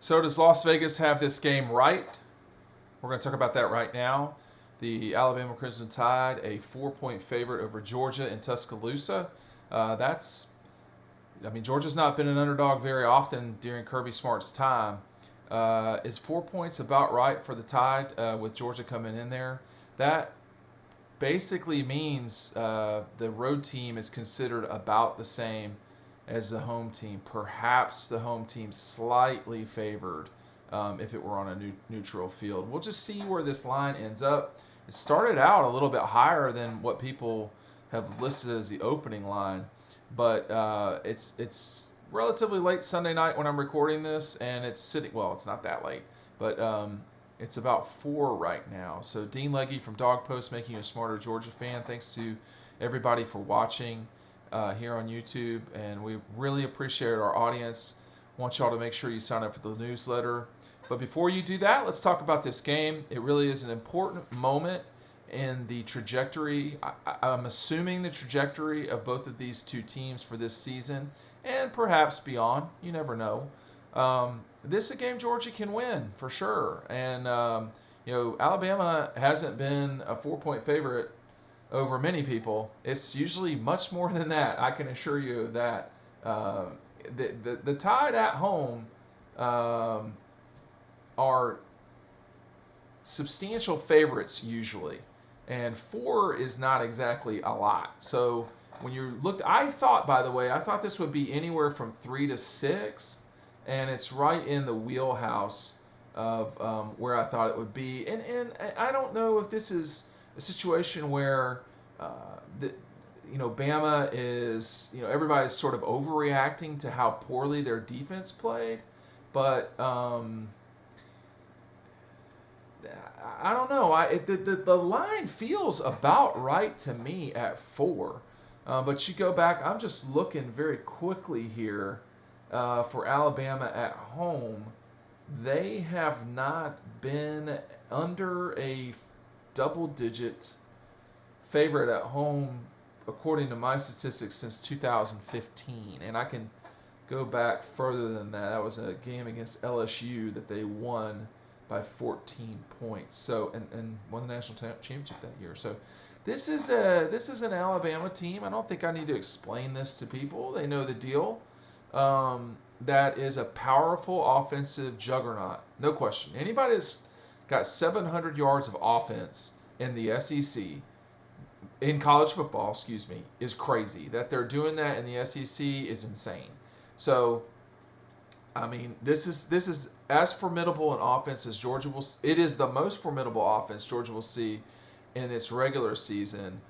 So does Las Vegas have this game right? We're going to talk about that right now. The Alabama Crimson Tide, a 4-point favorite over Georgia in Tuscaloosa. Georgia's not been an underdog very often during Kirby Smart's time. Is 4 points about right for the Tide with Georgia coming in there? That basically means the road team is considered about the same as the home team. Perhaps the home team slightly favored if it were on a neutral field. We'll just see where this line ends up. It started out a little bit higher than what people have listed as the opening line, but it's relatively late Sunday night when I'm recording this, and it's sitting. Well, it's not that late, but it's about 4 right now. So Dean Legge from Dog Post, making you a smarter Georgia fan. Thanks to everybody for watching here on YouTube, and we really appreciate our audience. Want y'all to make sure you sign up for the newsletter. But before you do that, let's talk about this game. It really is an important moment in the trajectory. I'm assuming the trajectory of both of these two teams for this season and perhaps beyond. You never know. This is a game Georgia can win for sure. And, Alabama hasn't been a 4-point favorite over many people. It's usually much more than that. I can assure you of that. The Tide at home are substantial favorites usually, and 4 is not exactly a lot. So when you looked, I thought this would be anywhere from 3 to 6, and it's right in the wheelhouse of where I thought it would be. And I don't know if this is a situation where Bama is, everybody's sort of overreacting to how poorly their defense played, but I don't know. The line feels about right to me at 4. But you go back, I'm just looking very quickly here for Alabama at home. They have not been under a double-digit favorite at home, according to my statistics, since 2015. And I can go back further than that. That was a game against LSU that they won by 14 points. So and won the national championship that year. So this is an Alabama team. I don't think I need to explain this to people. They know the deal. That is a powerful offensive juggernaut, no question. Anybody that's got 700 yards of offense in the SEC, in college football, is crazy. That they're doing that in the SEC is insane. So, I mean, this is as formidable an offense as Georgia will. It is the most formidable offense Georgia will see in its regular season.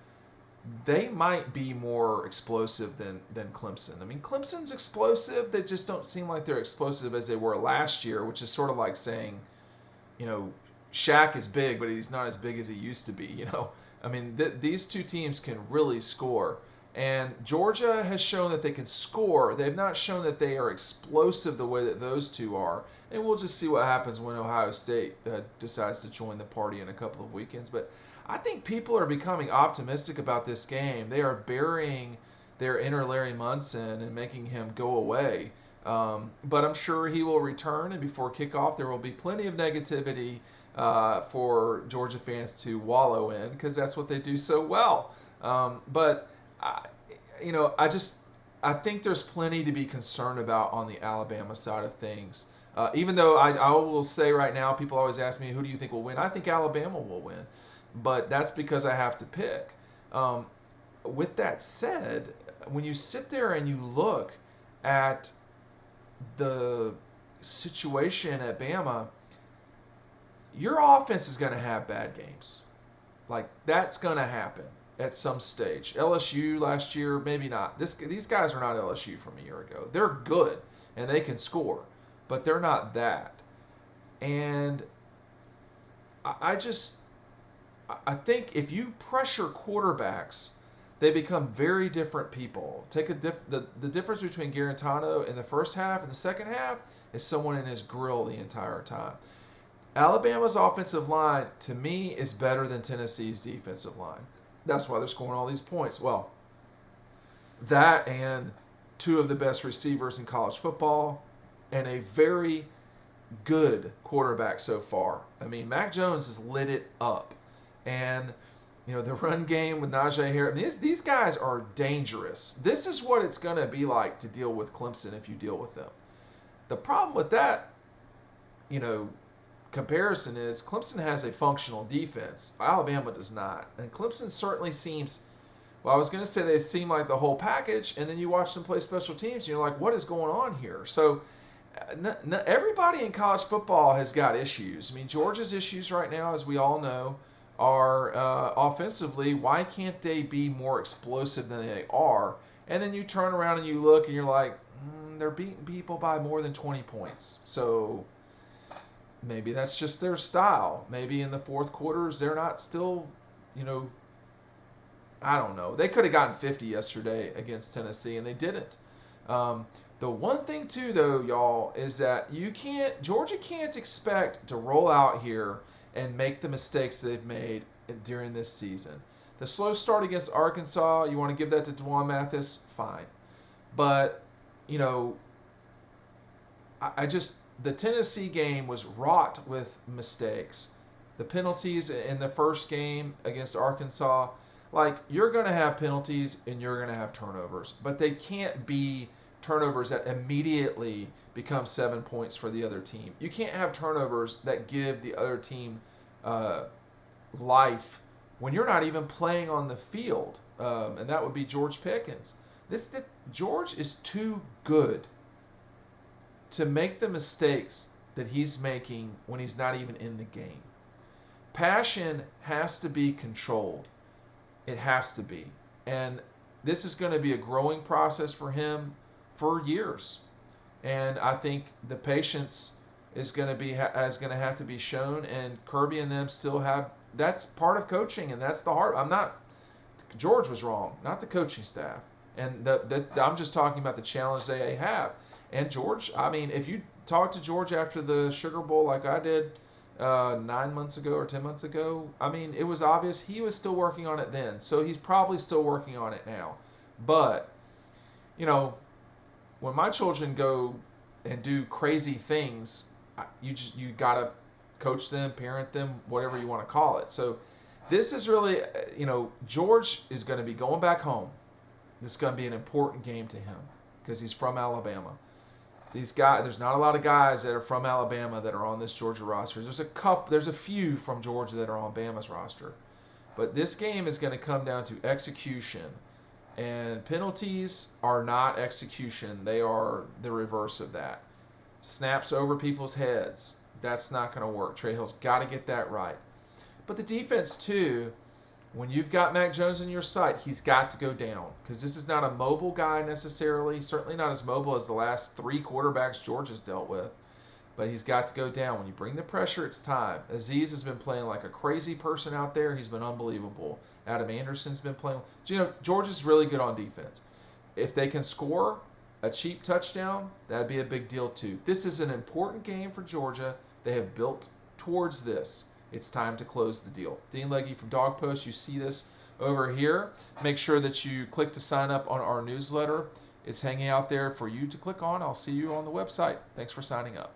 They might be more explosive than Clemson. I mean, Clemson's explosive. They just don't seem like they're explosive as they were last year, which is sort of like saying, Shaq is big, but he's not as big as he used to be. I mean, these two teams can really score. And Georgia has shown that they can score. They've not shown that they are explosive the way that those two are. And we'll just see what happens when Ohio State decides to join the party in a couple of weekends. But I think people are becoming optimistic about this game. They are burying their inner Larry Munson and making him go away. But I'm sure he will return, and before kickoff, there will be plenty of negativity for Georgia fans to wallow in, because that's what they do so well. I think there's plenty to be concerned about on the Alabama side of things. Even though I will say right now, people always ask me, who do you think will win? I think Alabama will win. But that's because I have to pick. With that said, when you sit there and you look at the situation at Bama, your offense is going to have bad games. Like, that's going to happen at some stage. LSU last year, maybe not. These guys are not LSU from a year ago. They're good, and they can score, but they're not that. And I think if you pressure quarterbacks, they become very different people. The difference between Garantano in the first half and the second half is someone in his grill the entire time. Alabama's offensive line, to me, is better than Tennessee's defensive line. That's why they're scoring all these points. Well, that and two of the best receivers in college football and a very good quarterback so far. I mean, Mac Jones has lit it up. And, the run game with Najee Harris, I mean, these guys are dangerous. This is what it's going to be like to deal with Clemson if you deal with them. The problem with that, comparison is Clemson has a functional defense. Alabama does not. And Clemson certainly seems, well, I was going to say they seem like the whole package, and then you watch them play special teams, and you're like, what is going on here? So everybody in college football has got issues. I mean, Georgia's issues right now, as we all know, are offensively. Why can't they be more explosive than they are? And then you turn around and you look, and you're like, they're beating people by more than 20 points. So maybe that's just their style. Maybe in the fourth quarters, they're not still, I don't know. They could have gotten 50 yesterday against Tennessee, and they didn't. The one thing, too, though, y'all, is that Georgia can't expect to roll out here and make the mistakes they've made during this season. The slow start against Arkansas, you want to give that to Dwan Mathis? Fine. But, the Tennessee game was wrought with mistakes. The penalties in the first game against Arkansas, you're going to have penalties and you're going to have turnovers, but they can't be turnovers that immediately become 7 points for the other team. You can't have turnovers that give the other team life when you're not even playing on the field, and that would be George Pickens. George is too good to make the mistakes that he's making when he's not even in the game. Passion has to be controlled. It has to be. And this is going to be a growing process for him for years. And I think the patience is going to have to be shown, and Kirby and them still have, that's part of coaching, and that's the hard. George was wrong, not the coaching staff. And I'm just talking about the challenge they have. And George, I mean, if you talk to George after the Sugar Bowl like I did 9 months ago or 10 months ago, I mean, it was obvious he was still working on it then. So he's probably still working on it now. But, when my children go and do crazy things, you got to coach them, parent them, whatever you want to call it. So this is really, George is going to be going back home. This is going to be an important game to him because he's from Alabama. These guys, there's not a lot of guys that are from Alabama that are on this Georgia roster. There's a few from Georgia that are on Bama's roster. But this game is going to come down to execution. And penalties are not execution. They are the reverse of that. Snaps over people's heads. That's not going to work. Trey Hill's got to get that right. But the defense, too, when you've got Mac Jones in your sight, he's got to go down. Because this is not a mobile guy necessarily. Certainly not as mobile as the last 3 quarterbacks Georgia's dealt with. But he's got to go down. When you bring the pressure, it's time. Aziz has been playing like a crazy person out there. He's been unbelievable. Adam Anderson's been playing. Georgia's really good on defense. If they can score a cheap touchdown, that'd be a big deal too. This is an important game for Georgia. They have built towards this. It's time to close the deal. Dean Legge from Dog Post. You see this over here. Make sure that you click to sign up on our newsletter. It's hanging out there for you to click on. I'll see you on the website. Thanks for signing up.